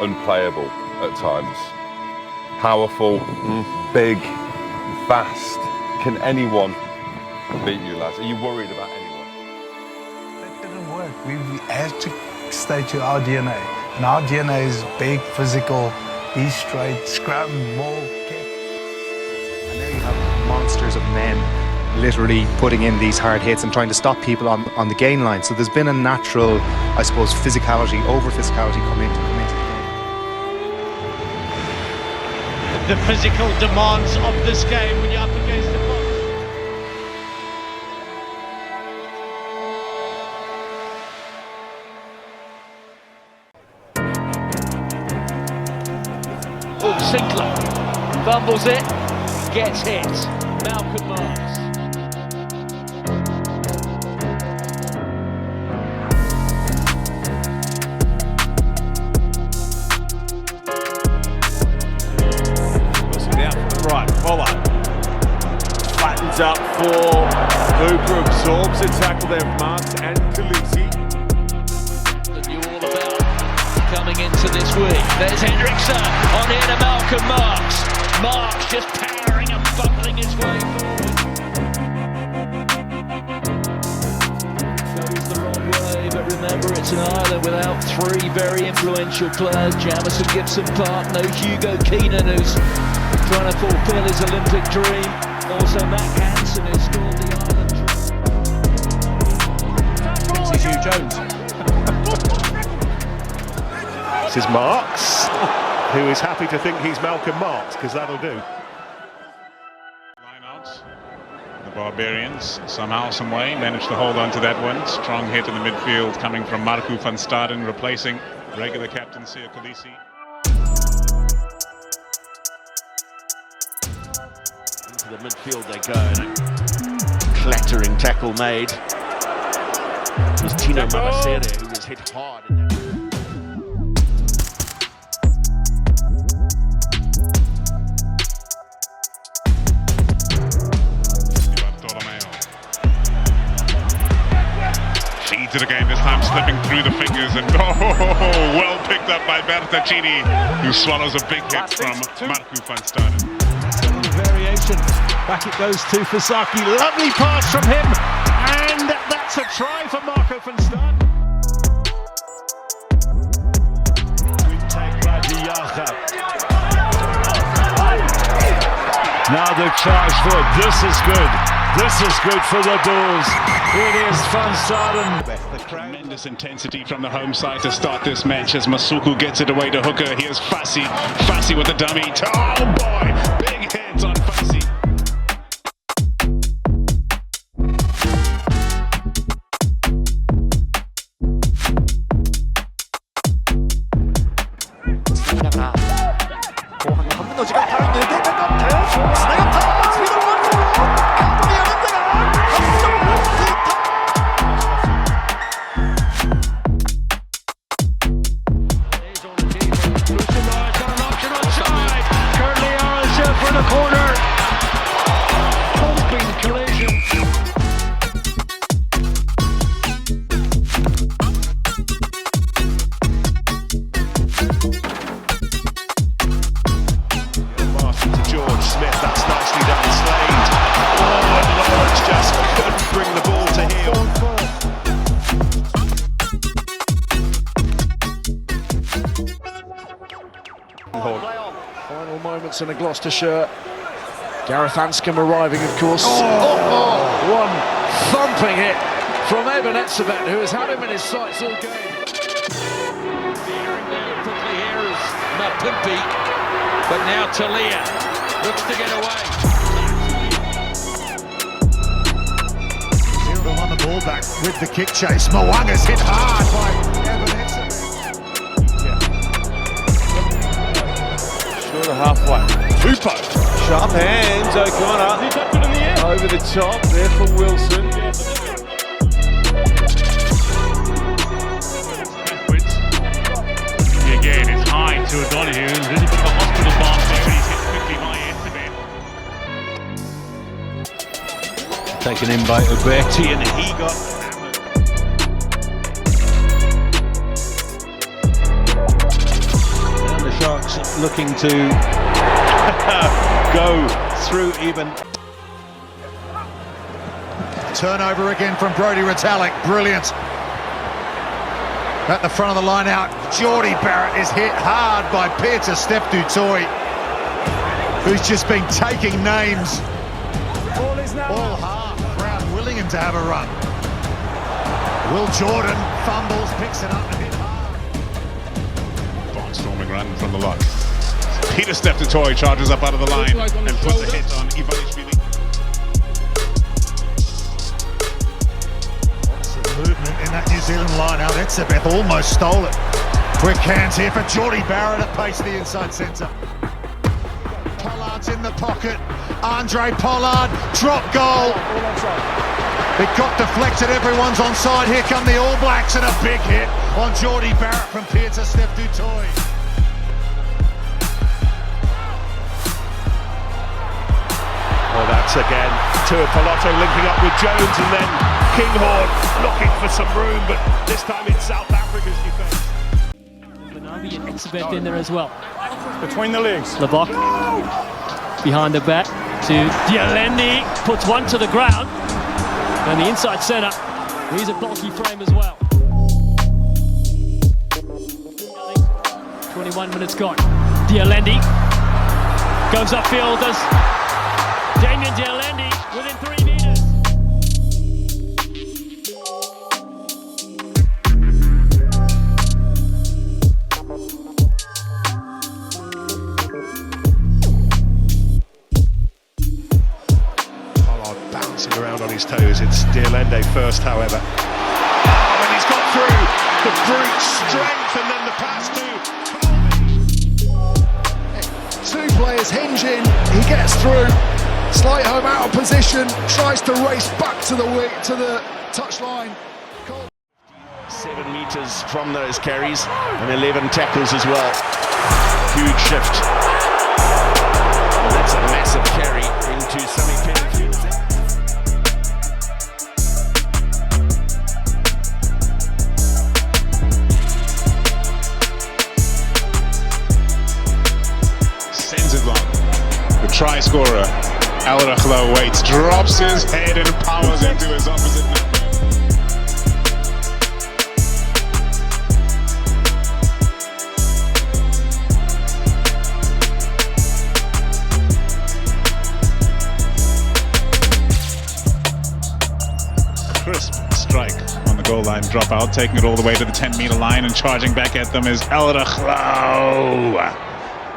unplayable at times. Powerful, big, fast. Can anyone beat you, lads? Are you worried about anyone? That didn't work. We had to stay to our DNA. And our DNA is big, physical, be straight, scrum, ball, kick. And now you have monsters of men literally putting in these hard hits and trying to stop people on the gain line. So there's been a natural, I suppose, physicality, over-physicality come into the game. The physical demands of this game when you're up against the box. Oh, Sinclair fumbles it, gets hit. Malcolm Marks. Right, follow. Flattens up for Hooper, absorbs the tackle there from Marks and Khaleesi. That you're all about coming into this week. There's Hendrickson on here to Malcolm Marks. Marks just powering and buckling his way forward. Goes the wrong way, but remember it's an island without three very influential players. Jamison Gibson Park, no Hugo Keenan who's trying to fulfill his Olympic dream. Also Matt Hansen who scored the island try. Thinks he's Hugh Jones. This is Marks, who is happy to think he's Malcolm Marks, because that'll do. Line out. The Barbarians somehow, some way, managed to hold on to that one. Strong hit in the midfield coming from Marco van Staden, replacing regular captain Siya Kolisi. The midfield they go, and a clattering tackle made. It was Tino Mabasere who was hit hard in that. Feeds it again, this time slipping through the fingers, and well picked up by Bertaccini, who swallows a big hit from Marco van Staden. Variation. Back it goes to Fasaki. Lovely pass from him. And that's a try for Marco van Staden. Good take by Diaga. Now they've charged for it. This is good. This is good for the Bulls. It is Van Staden. Tremendous intensity from the home side to start this match as Masuku gets it away to Hooker. Here's Fassi. Fassi with the dummy. Oh boy! Big hits on Fassi. Final moments in a Gloucestershire. Gareth Anscombe arriving, of course. One thumping hit from Eben Etzebeth, who has had him in his sights all game. Veering down quickly here is Mapimpi, but now Talia looks to get away. Zero won the ball back with the kick chase. Mwanga's hit hard by Eben Etzebeth. Short of halfway. Tupo. Sharp hands, O'Connor. Over the top, there for Wilson. Again, it's high to O'Donoghue. There's a bit of a hospital bath there, but he's hit quickly by Etzebeth. Taken in by Uberti, and he got hammered. looking to go through even. Turnover again from Brodie Retallick, brilliant. At the front of the line out, Jordie Barrett is hit hard by Peter Steph du Toit, who's just been taking names. All half, Brown willing him to have a run. Will Jordan fumbles, picks it up and hit hard. Barnstorming run from the lot. Peter Steph du Toit charges up out of the line and puts a hit on Ivanishvili. Movement in that New Zealand line out. Etzebeth almost stole it. Quick hands here for Jordie Barrett at pace to the inside centre. Pollard's in the pocket. Andre Pollard, drop goal. It got deflected, everyone's onside. Here come the All Blacks and a big hit on Jordie Barrett from Peter Steph du Toit. Well, that's again Tuipulotu linking up with Jones, and then Kinghorn looking for some room, but this time it's South Africa's defence. Manabi and Etzebeth in there as well. Between the legs. Lebok behind the back to Dialendi, puts one to the ground, and the inside centre, he's a bulky frame as well. 21 minutes gone. Dialendi goes upfield, does Damien Dialendi within 3 metres. Pollard bouncing around on his toes. It's Dialende first, however. Oh, and he's got through the brute strength, and then the pass to Two players hinge in, he gets through. Slight home out of position, tries to race back to the touchline. 7 metres from those carries and 11 tackles as well. Huge shift. And that's a massive carry into Sammy Penfield. Sends it long. The try scorer, Al Rakhla, waits, drops his head and powers into his opposite number. Crisp strike on the goal line, drop out, taking it all the way to the 10-meter line and charging back at them is Al Rakhla.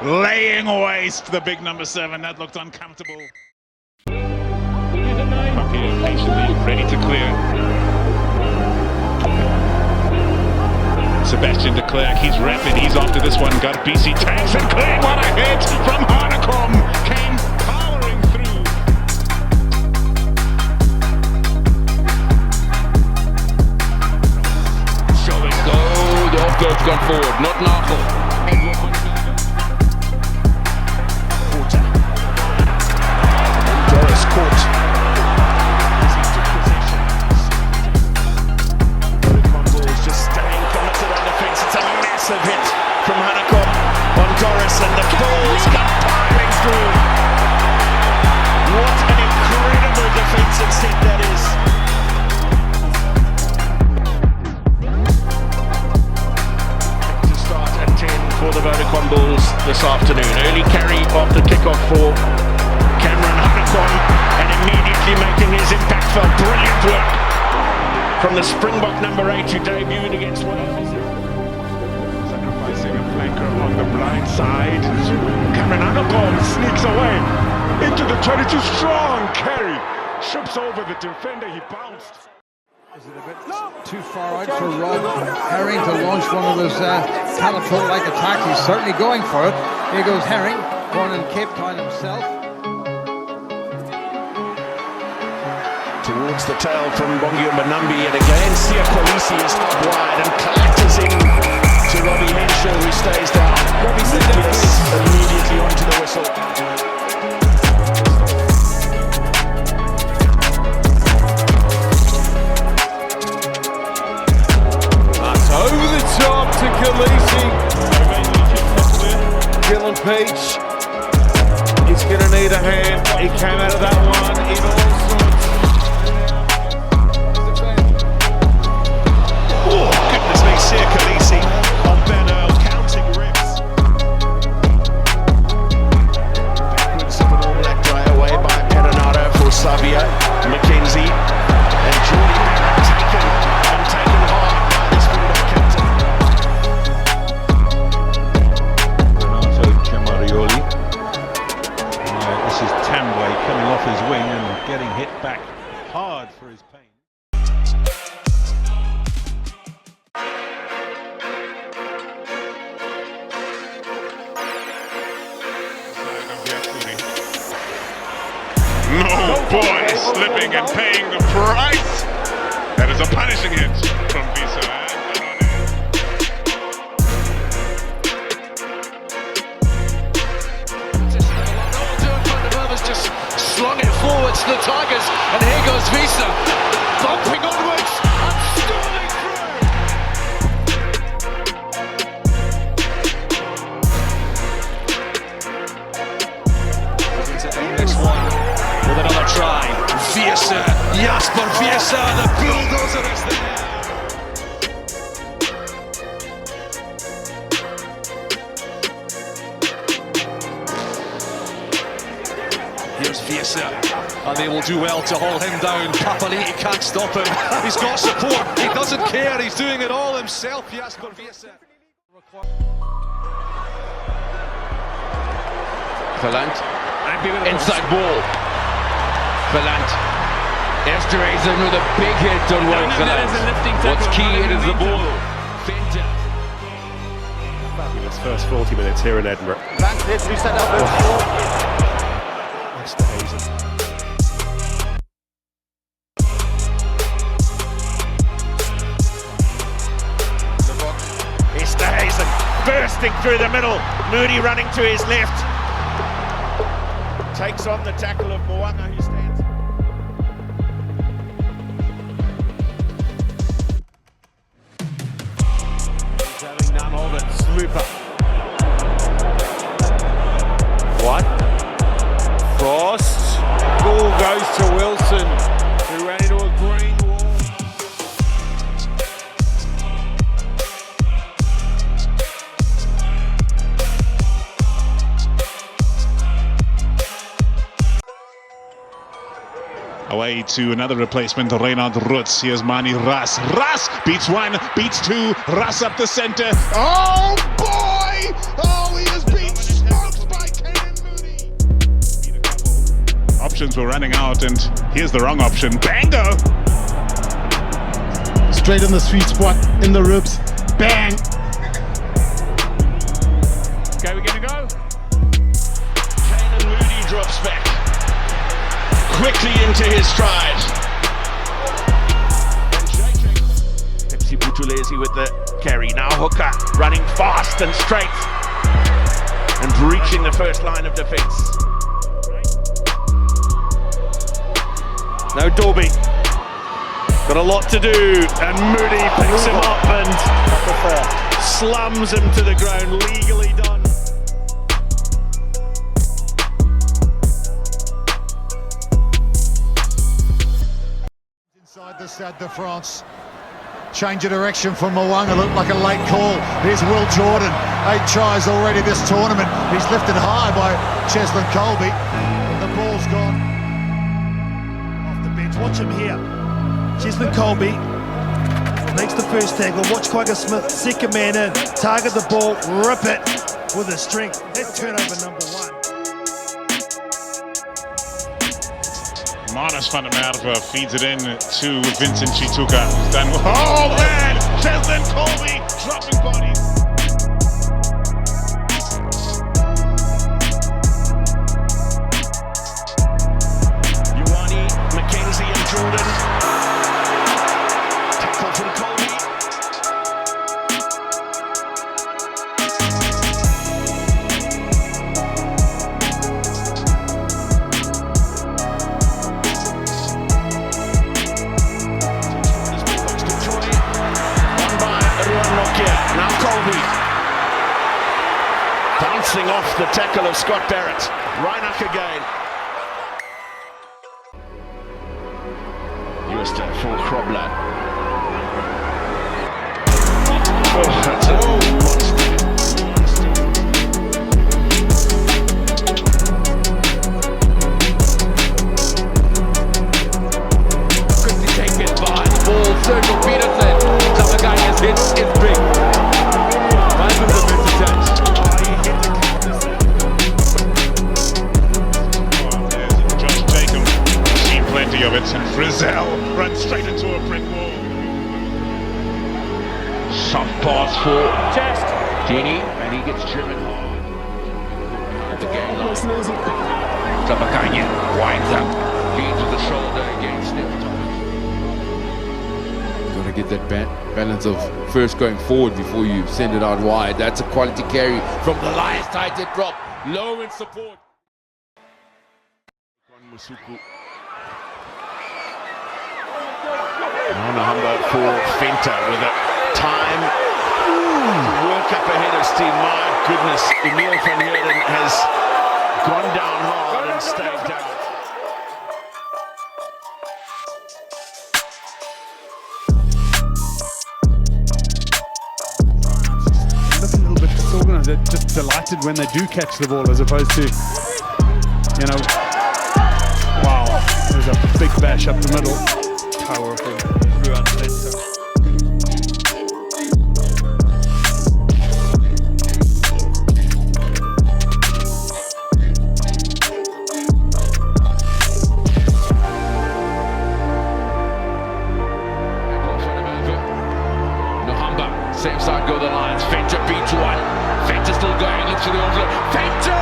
Laying waste the big number 7. That looked uncomfortable. Up here patiently, ready to clear. Sebastian de Klerk, he's rapid, he's after this one. Got BC tanks and cleared. What a hit from Hanekom. Came powering through. Showing goal. The offload's gone forward, not Nagel. Doris caught. Is just staying committed on the fence. It's a massive hit from Hanekom on Doris, and the balls come piling through. What an incredible defensive set that is. To start at 10 for the Vodacom Bulls this afternoon. Early carry after kickoff for Cameron Hanekom, and immediately making his impact felt. Brilliant work from the Springbok number 8 who debuted against Wales. Sacrificing a flanker on the blind side. Cameron Hanekom sneaks away into the 22. Strong carry. Trips over the defender. He bounced. Is it a bit too far out for Rob Herring to launch one of his catapult-like attacks? He's certainly going for it. Here goes Herring, born in Cape Town himself. Towards the tail from Bongi Mbonambi, and again Sia Kolisi is up wide and clatters in to Robbie Henshaw, who stays down. Robbie Henshaw immediately onto the whistle. That's over the top to Kolisi. Gillen Peach. He's going to need a hand. He came out of that one in all sorts. Oh, goodness me, Sir Khaleesi on Ben Earl, counting ribs. Backwards of an All Black try away by Perenara for Savia. Mackenzie and Geordie taken hard by the Springbok captain. Renato Chamarioli. This is Tambwe coming off his wing and getting hit back hard for his pain. No, boy, slipping and paying the price. That is a punishing hit from Visa. Just slung it forwards to the Tigers, and here goes Visa, bumping onwards and storming through. Next one with another try. Visa, Jasper Visa, the bulldozer is there. Here's Visa, and they will do well to haul him down. Papali'i can't stop him. He's got support. He doesn't care. He's doing it all himself. Jasper Visa. Verland. Inside ball. Verland. Esterhuizen with a big hit on Warwick Verland. What's key it is the ball. Fenton. Fabulous first 40 minutes here in Edinburgh. Esterhuizen bursting through the middle. Moody running to his left. Takes on the tackle of Mo'unga, who stands. He's having none of it. Slooper. What? Frost. Ball goes to Wilson, who ran into a green wall. Away to another replacement, Reynard Rutz. Here's Mani Ras. Ras beats one, beats two. Ras up the center. Oh boy! Oh, he has been smoked by Canan Mooney. Options were running out, and here's the wrong option. Bango! Straight in the sweet spot, in the ribs. Bang! Okay, we're gonna go. Canan Mooney drops back. Quickly into his stride. Pepsi Butulezi with the carry. Now Hooker running fast and straight and breaching the first line of defence. Now Dolby. Got a lot to do, and Moody picks him up and slams him to the ground. Legally done. Inside the Stade de France. Change of direction for Mo'unga, looked like a late call. Here's Will Jordan, 8 tries already this tournament. He's lifted high by Cheslin Colby. The ball's gone. Off the bench, watch him here. Cheslin Colby makes the first tackle. Watch Quagga Smith, second man in. Target the ball, rip it with his strength. That's turnover number 1. Marnus van der Merwe feeds it in to Vincent Chituka. Done. Oh man! Cheslin Colby dropping bodies. Ioane, Mackenzie and Jordan. Tackle from Colby. Now bouncing off the tackle of Scott Barrett. Reinach again. Uester for Krobler. Oh, that's a monster. Quickly taken by the ball. Sergio Peterson. Zamagaia's hit is big. Right with the mid touch. Josh Jacob, seen plenty of it, and Frizzell runs straight into a brick wall. Soft pass for Dini, and he gets driven hard at the game line. Zamagaia winds up, leads with the shoulder against it. Got to get that balance of first going forward before you send it out wide. That's a quality carry from the Lions. Tight head drop, low in support. Musuku. Nahamba for Fenta with a time to work up ahead of Steve. My goodness, Emil van Heerden has gone down hard and stayed down. Look a little bit disorganized. They're just delighted when they do catch the ball, as opposed to, you know, wow, there's a big bash up the middle. Powerful throughout the center. Same side go the Lions. Fenta beats one. Fenta still going. Looks for the overload. Fenta!